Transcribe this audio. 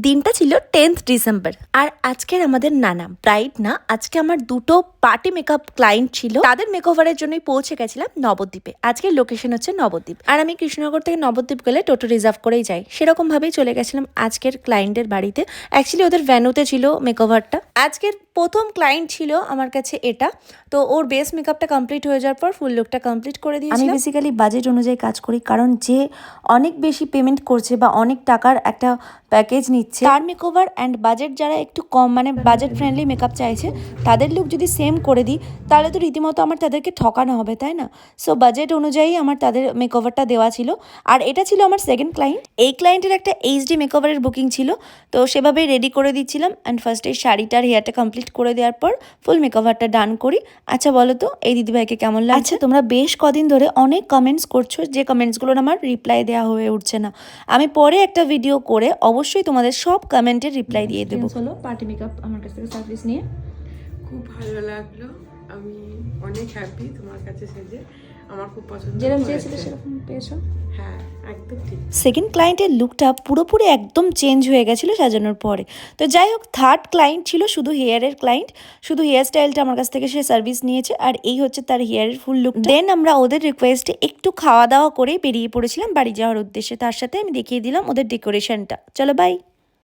দিনটা ছিল 10th December. আর আজকের আমাদের নানা ব্রাইড না, আজকে আমার দুটো পার্টি মেকআপ ক্লায়েন্ট ছিল, তাদের মেকওভারের জন্যই পৌঁছে গেছিলাম নবদ্বীপে। আজকের লোকেশন হচ্ছে নবদ্বীপ, আর আমি কৃষ্ণনগর থেকে নবদ্বীপ গেলে টোটো রিজার্ভ করেই যাই, সেরকম ভাবেই চলে গেছিলাম আজকের ক্লায়েন্টের বাড়িতে। অ্যাকচুয়ালি ওদের ভ্যানুতে ছিল মেকওভারটা। আজকের প্রথম ক্লায়েন্ট ছিল আমার কাছে এটা, তো ওর বেস মেকআপটা কমপ্লিট হয়ে যাওয়ার পর ফুল লুকটা কমপ্লিট করে দিয়েছি। আমি বেসিক্যালি বাজেট অনুযায়ী কাজ করি, কারণ যে অনেক বেশি পেমেন্ট করছে বা অনেক টাকার একটা প্যাকেজ নিচ্ছে, তার মেকওভার অ্যান্ড বাজেট যারা একটু কম, মানে বাজেট ফ্রেন্ডলি মেকআপ চাইছে, তাদের লুক যদি সেম করে দিই তাহলে তো রীতিমতো আমার তাদেরকে ঠকানো হবে, তাই না? সো বাজেট অনুযায়ী আমার তাদের মেকওভারটা দেওয়া ছিল। আর এটা ছিল আমার সেকেন্ড ক্লায়েন্ট। এই ক্লায়েন্টের একটা এইচডি মেকওভারের বুকিং ছিল, তো সেভাবেই রেডি করে দিচ্ছিলাম। অ্যান্ড ফার্স্টে শাড়িটার হেয়ারটা কমপ্লিট করে দেওয়ার পর ফুল মেকওভারটা ডান করি। আচ্ছা বলো তো এই দিদিভাইকে কেমন লাগছে? আচ্ছা, তোমরা বেশ কদিন ধরে অনেক কমেন্টস করছো, যে কমেন্টসগুলোর আমার রিপ্লাই দেওয়া হয়ে উঠছে না। আমি পরে একটা ভিডিও করে অবশ্যই তোমাদের সব কমেন্টের রিপ্লাই দিয়ে দেবো। হলো পার্টি মেকআপ আমার কাছ থেকে সার্ভিস নিয়ে খুব ভালো লাগলো, আমি অনেক হ্যাপি তোমার কাছে সেজে, আমার খুব পছন্দ। যেরকম চেয়েছিলে সেরকম পেয়েছো? হ্যাঁ, একদম ঠিক। সেকেন্ড ক্লায়েন্টের লুকটা পুরোপুরি একদম চেঞ্জ হয়ে গেছিলো সাজানোর পরে। তো যাই হোক, থার্ড ক্লায়েন্ট ছিল শুধু হেয়ারের ক্লায়েন্ট, শুধু হেয়ার স্টাইলটা আমার কাছ থেকে সে সার্ভিস নিয়েছে, আর এই হচ্ছে তার হেয়ারের ফুল লুক। দেন আমরা ওদের রিকোয়েস্টে একটু খাওয়া দাওয়া করেই বেরিয়ে পড়েছিলাম বাড়ি যাওয়ার উদ্দেশ্যে। তার সাথে আমি দেখিয়ে দিলাম ওদের ডেকোরেশনটা। চলো বাই।